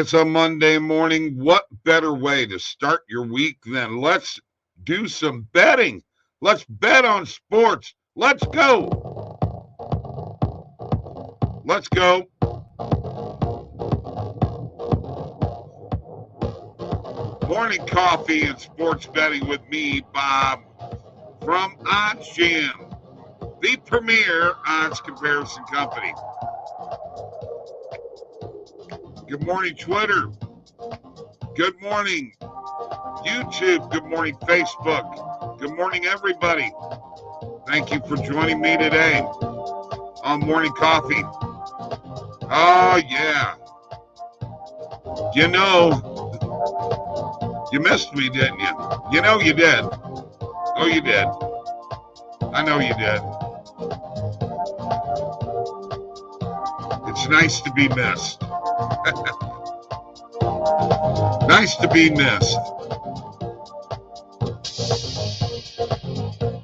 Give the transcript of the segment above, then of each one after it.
It's a Monday morning. What better way to start your week than let's do some betting? Let's bet on sports. Let's go. Let's go. Morning coffee and sports betting with me, Bob, from OddsJam, the premier odds comparison company. Good morning, Twitter. Good morning, YouTube. Good morning, Facebook. Good morning, everybody. Thank you for joining me today on Morning Coffee. Oh, yeah. You know, you missed me, didn't you? You know you did. Oh, you did. I know you did. It's nice to be missed. Nice to be missed.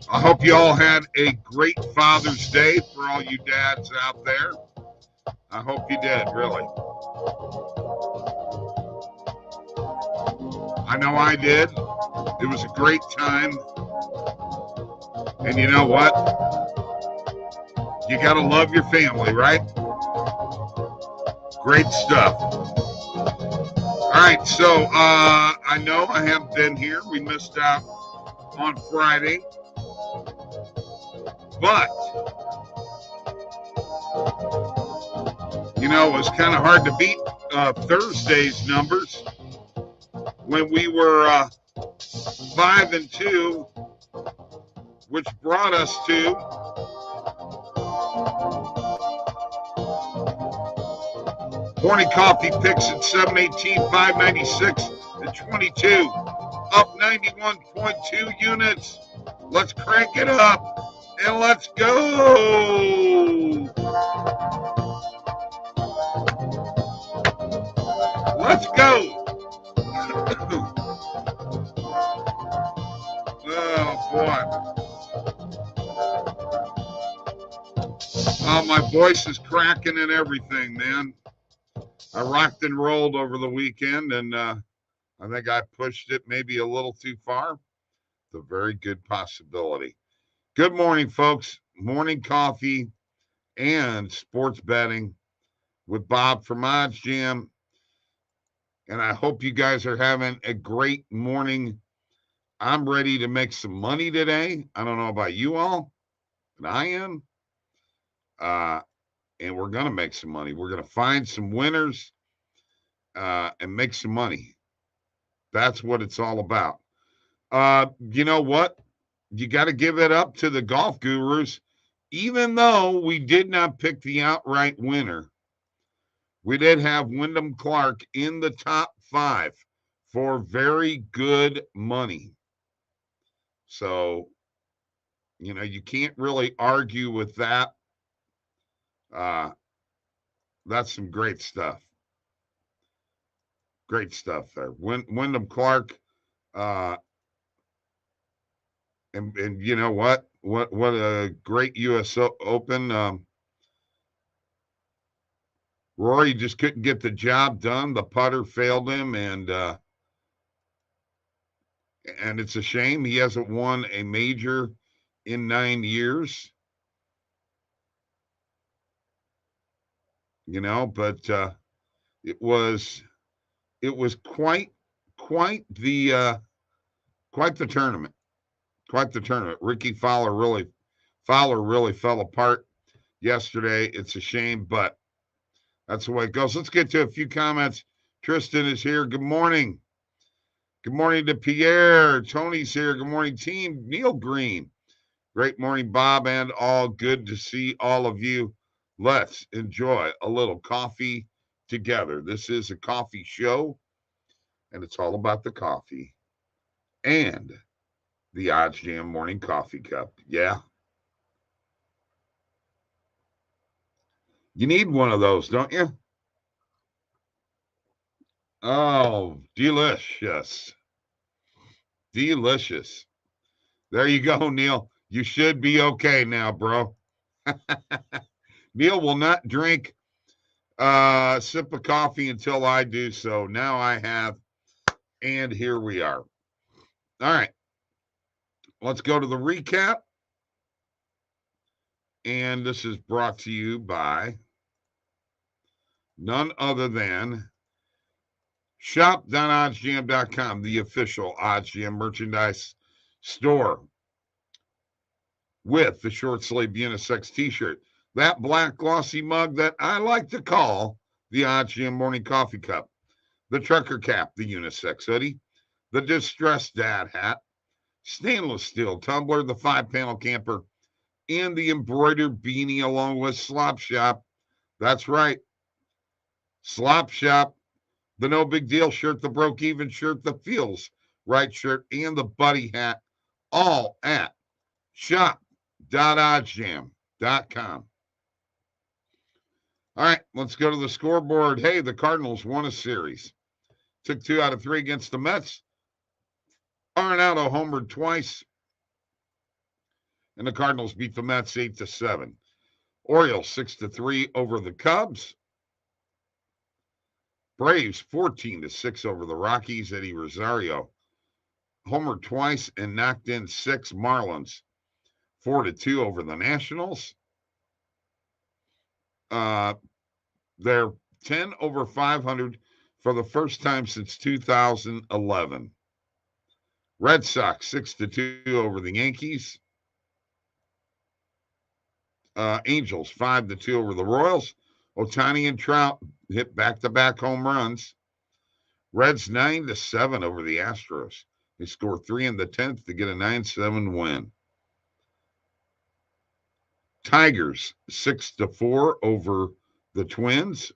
I hope you all had a great Father's Day for all you dads out there. I hope you did, really. I know I did. It was a great time. And you know what? You got to love your family, right? Great stuff. All right, so I know I have been here. We missed out on Friday. But, you know, it was kind of hard to beat Thursday's numbers when we were 5-2, which brought us to Morning Coffee Picks at 718, 596, and 22, up 91.2 units. Let's crank it up. And let's go. Let's go. Oh, boy. Oh, my voice is cracking and everything, man. I rocked and rolled over the weekend, and I think I pushed it maybe a little too far. It's a very good possibility. Good morning, folks. Morning coffee and sports betting with Bob from OddsJam. And I hope you guys are having a great morning. I'm ready to make some money today. I don't know about you all, but I am. And we're going to make some money. We're going to find some winners and make some money. That's what it's all about. You know what? You got to give it up to the golf gurus. Even though we did not pick the outright winner, we did have Wyndham Clark in the top 5 for very good money. So, you know, you can't really argue with that. That's some great stuff. Great stuff there. Wyndham Clark, and you know what a great U.S. Open. Rory just couldn't get the job done. The putter failed him, and it's a shame he hasn't won a major in 9 years. You know, but it was quite the tournament. Quite the tournament. Ricky Fowler really fell apart yesterday. It's a shame, but that's the way it goes. Let's get to a few comments. Tristan is here. Good morning. Good morning to Pierre. Tony's here. Good morning, team. Neil Green. Great morning, Bob, and all. Good to see all of you. Let's enjoy a little coffee together. This is a coffee show, and it's all about the coffee and the OddsJam morning coffee cup. Yeah. You need one of those, don't you? Oh, delicious. Delicious. There you go, Neil. You should be okay now, bro. Neil will not drink Sip of coffee until I do so. Now I have, and here we are. All right. Let's go to the recap. And this is brought to you by none other than shop.oddsjam.com, the official OddsJam merchandise store with the short sleeve unisex t-shirt, that black glossy mug that I like to call the OddsJam morning coffee cup, the trucker cap, the unisex hoodie, the distressed dad hat, stainless steel tumbler, the 5-panel camper, and the embroidered beanie along with Slop Shop. That's right. Slop Shop, the no big deal shirt, the broke even shirt, the feels right shirt, and the buddy hat, all at shop.oddsjam.com. All right, let's go to the scoreboard. Hey, the Cardinals won a series. Took 2 out of 3 against the Mets. Arenado homered twice. And the Cardinals beat the Mets 8-7. Orioles 6-3 over the Cubs. Braves 14-6 over the Rockies. Eddie Rosario homered twice and knocked in 6. Marlins 4-2 over the Nationals. They're 10 over 500 for the first time since 2011. Red Sox 6-2 over the Yankees. Angels 5-2 over the Royals. Ohtani and Trout hit back-to-back home runs. Reds 9-7 over the Astros. They scored 3 in the 10th to get a 9-7 win. Tigers 6-4 over the Twins.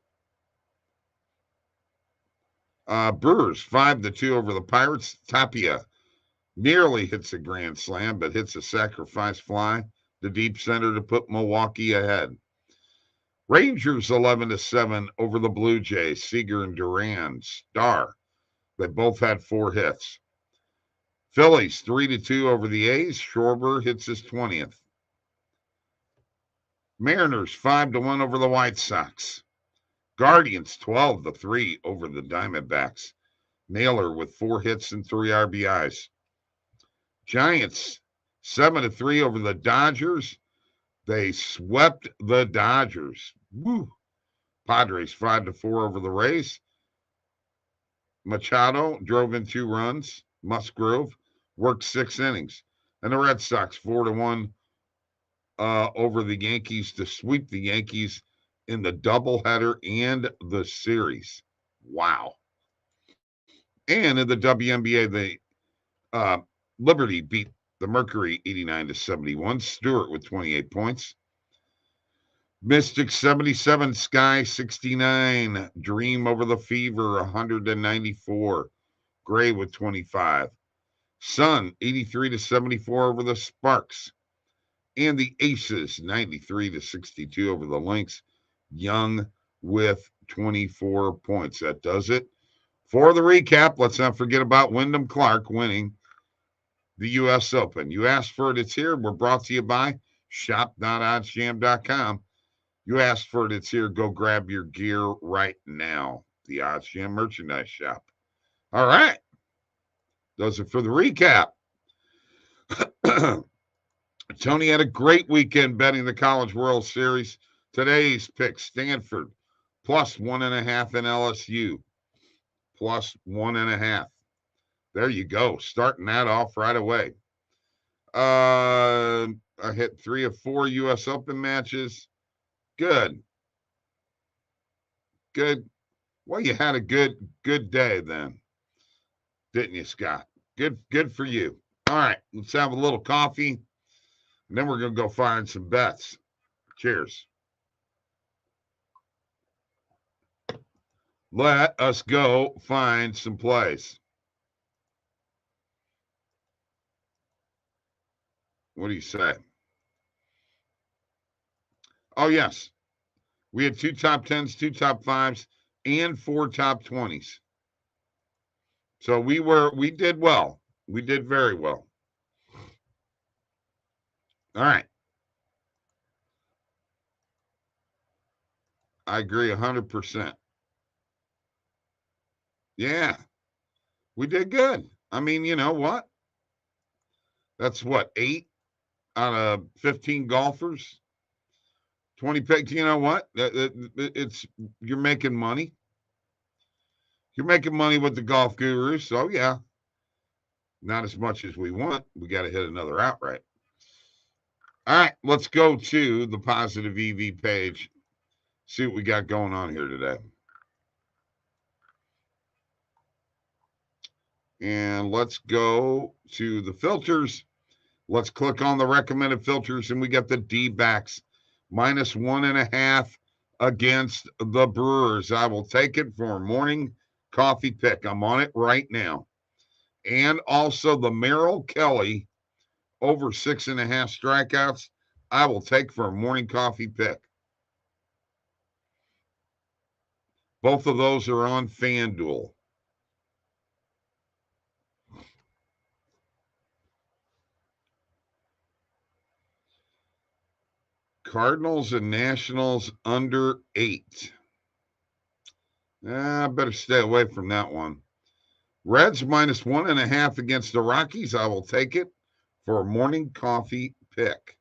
Brewers 5-2 over the Pirates. Tapia nearly hits a grand slam, but hits a sacrifice fly to deep center to put Milwaukee ahead. Rangers 11-7 over the Blue Jays. Seager and Duran star. They both had 4 hits. Phillies 3-2 over the A's. Schwarber hits his 20th. Mariners 5-1 over the White Sox. Guardians 12-3 over the Diamondbacks. Naylor with 4 hits and 3 RBIs. Giants 7-3 over the Dodgers. They swept the Dodgers. Woo. Padres 5-4 over the Rays. Machado drove in 2 runs. Musgrove worked 6 innings. And the Red Sox 4-1 over the Yankees to sweep the Yankees in the doubleheader and the series. Wow. And in the WNBA, the Liberty beat the Mercury 89-71. Stewart with 28 points. Mystics 77, Sky 69. Dream over the Fever 194. Gray with 25. Sun 83-74 over the Sparks. And the Aces 93-62 over the Lynx. Young with 24 points. That does it. For the recap, let's not forget about Wyndham Clark winning the U.S. Open. You asked for it, it's here. We're brought to you by shop.oddsjam.com. You asked for it, it's here. Go grab your gear right now. The OddsJam merchandise shop. All right. Those are for the recap. Tony had a great weekend betting the College World Series. Today's pick, Stanford, +1.5 in LSU, +1.5. There you go. Starting that off right away. I hit 3 of 4 U.S. Open matches. Good. Well, you had a good day then, didn't you, Scott? Good for you. All right, let's have a little coffee, and then we're going to go find some bets. Cheers. Let us go find some plays. What do you say? Oh, yes. We had 2 top 10s, 2 top 5s, and 4 top 20s. So we did well. We did very well. All right. I agree 100%. Yeah, we did good. I mean, you know what? That's what, 8 out of 15 golfers, 20 picks. You know what? It's you're making money. You're making money with the golf gurus. So yeah, not as much as we want. We got to hit another outright. All right, let's go to the positive EV page. See what we got going on here today. And let's go to the filters. Let's click on the recommended filters, and we got the D-backs minus 1.5 against the Brewers. I will take it for a morning coffee pick. I'm on it right now. And also the Merrill Kelly over 6.5 strikeouts. I will take for a morning coffee pick. Both of those are on FanDuel. Cardinals and Nationals under 8. I better stay away from that one. Reds minus 1.5 against the Rockies. I will take it for a morning coffee pick.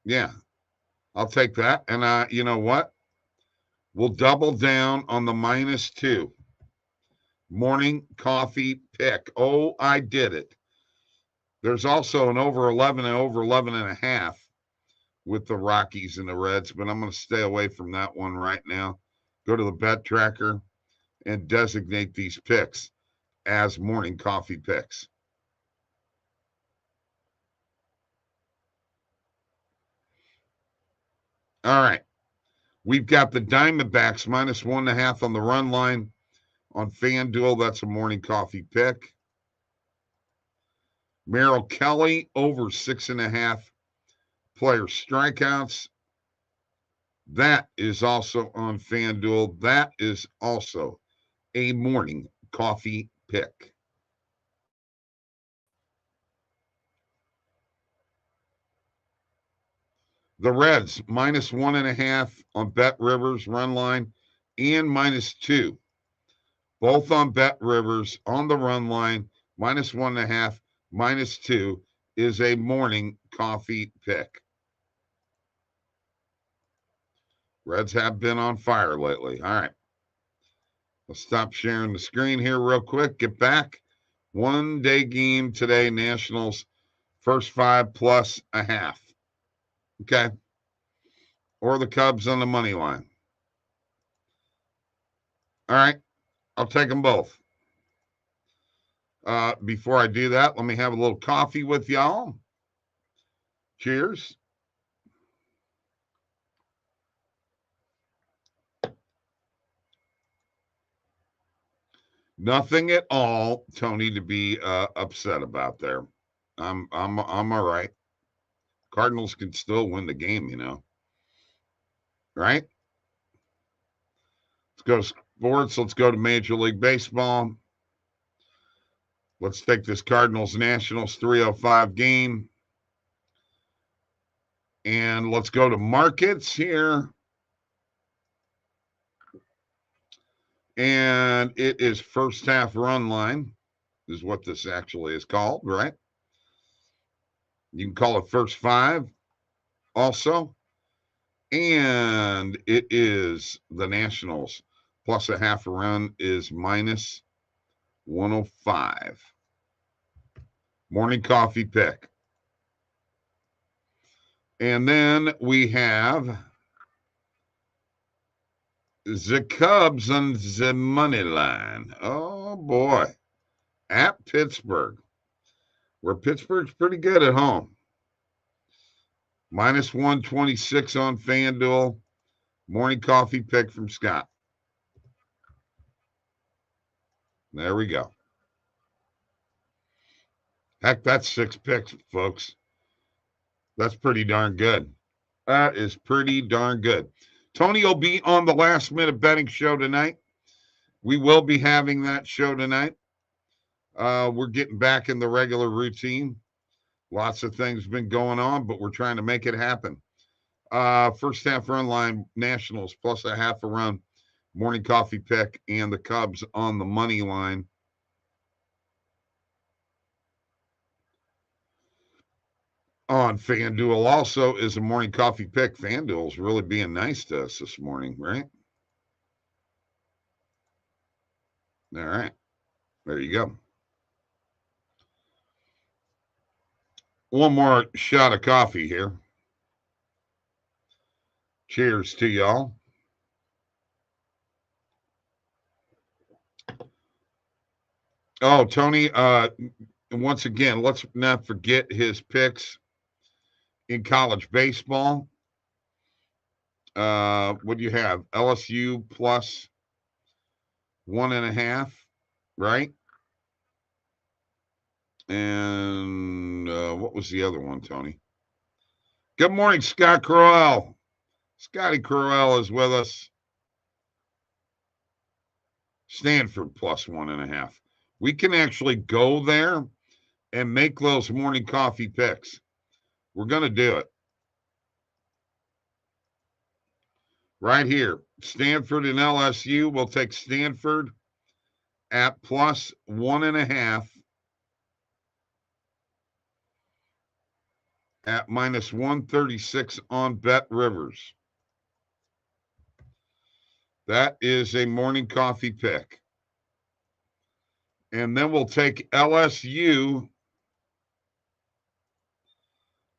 Yeah, I'll take that. And you know what? We'll double down on the -2. Morning coffee pick. Oh, I did it. There's also an over 11 and over 11.5 with the Rockies and the Reds, but I'm going to stay away from that one right now. Go to the bet tracker and designate these picks as morning coffee picks. All right. We've got the Diamondbacks minus 1.5 on the run line on FanDuel. That's a morning coffee pick. Merrill Kelly over 6.5 player strikeouts. That is also on FanDuel. That is also a morning coffee pick. The Reds minus 1.5 on Bet Rivers run line and -2. Both on Bet Rivers on the run line, minus 1.5, -2 is a morning coffee pick. Reds have been on fire lately. All right. Let's stop sharing the screen here real quick. Get back. 1-day game today, Nationals, first 5 plus a half. Okay. Or the Cubs on the money line. All right. I'll take them both. Before I do that, let me have a little coffee with y'all. Cheers. Nothing at all, Tony, to be upset about there. I'm all right. Cardinals can still win the game, you know. Right? Let's go to sports. Let's go to Major League Baseball. Let's take this Cardinals Nationals 305 game. And let's go to markets here. And it is first half run line, is what this actually is called, right? You can call it first 5 also. And it is the Nationals plus a half a run is minus 105. Morning coffee pick. And then we have the Cubs on the money line. Oh, boy. At Pittsburgh, where Pittsburgh's pretty good at home. Minus 126 on FanDuel. Morning coffee pick from Scott. There we go. Heck, that's 6 picks, folks. That's pretty darn good. That is pretty darn good. Tony will be on the last minute betting show tonight. We will be having that show tonight. We're getting back in the regular routine. Lots of things been going on, but we're trying to make it happen. First half run line, Nationals plus a half a run, morning coffee pick, and the Cubs on the money line. On FanDuel also is a morning coffee pick. FanDuel's really being nice to us this morning, right? All right. There you go. One more shot of coffee here. Cheers to y'all. Oh, Tony, once again, let's not forget his picks in college baseball. What do you have? LSU plus 1.5, right? And what was the other one, Tony? Good morning, Scott Crowell. Scotty Crowell is with us. Stanford plus 1.5. We can actually go there and make those morning coffee picks. We're going to do it. Right here. Stanford and LSU. We'll take Stanford at plus 1.5 at minus 136 on Bet Rivers. That is a morning coffee pick. And then we'll take LSU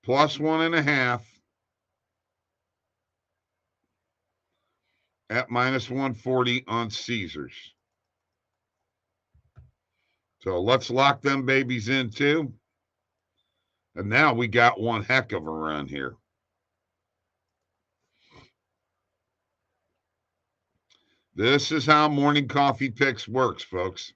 plus 1.5 at minus 140 on Caesars. So let's lock them babies in too. And now we got one heck of a run here. This is how morning coffee picks works, folks.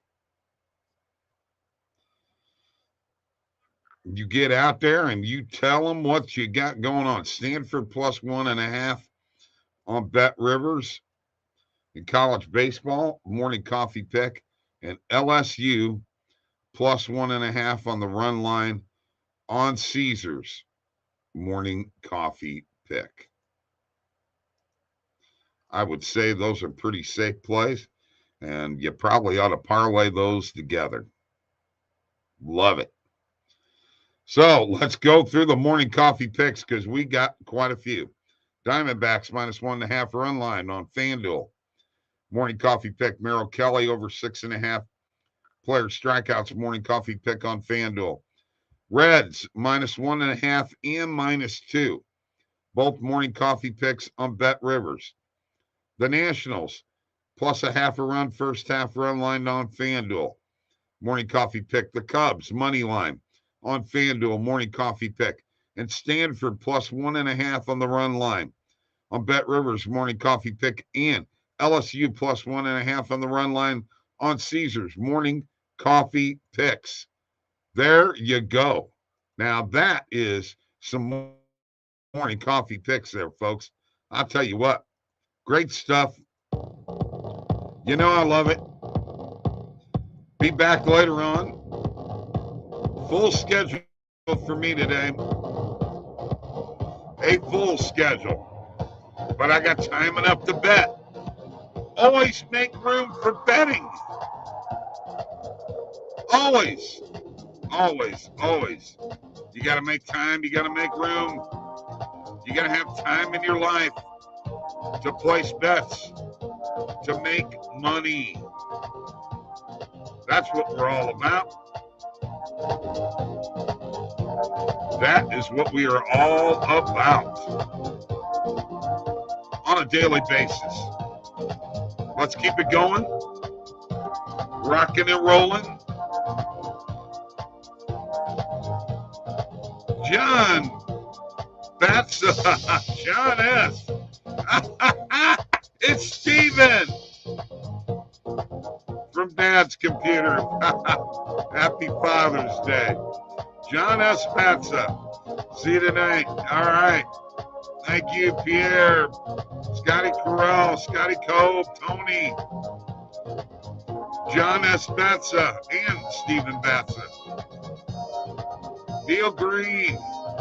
You get out there and you tell them what you got going on. Stanford plus 1.5 on Bet Rivers in college baseball, morning coffee pick, and LSU plus 1.5 on the run line on Caesars, morning coffee pick. I would say those are pretty safe plays, and you probably ought to parlay those together. Love it. So let's go through the morning coffee picks because we got quite a few. Diamondbacks minus 1.5 run line on FanDuel. Morning coffee pick, Merrill Kelly over 6.5 player strikeouts. Morning coffee pick on FanDuel. Reds minus 1.5 and minus 2. Both morning coffee picks on Bet Rivers. The Nationals plus a half a run, first half run line on FanDuel. Morning coffee pick. The Cubs money line on FanDuel, morning coffee pick. And Stanford plus 1.5 on the run line on Bet Rivers, morning coffee pick. And LSU plus 1.5 on the run line on Caesars, morning coffee picks. There you go. Now that is some morning coffee picks there, folks. I'll tell you what, great stuff. You know I love it. Be back later on. Full schedule for me today. A full schedule. But I got time enough to bet. Always make room for betting. Always. Always. Always. You got to make time. You got to make room. You got to have time in your life to place bets, to make money. That's what we're all about. That is what we are all about on a daily basis. Let's keep it going. Rocking and rolling. John Batsa, John S. It's Steven from Dad's Computer. Happy Father's Day. John S. Batsa. See you tonight. All right. Thank you, Pierre, Scotty Carell, Scotty Cove, Tony, John S. Batsa, and Stephen Batsa. Neil Green,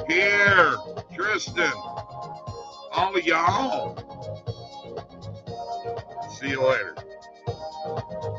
Pierre, Tristan, all of y'all. See you later.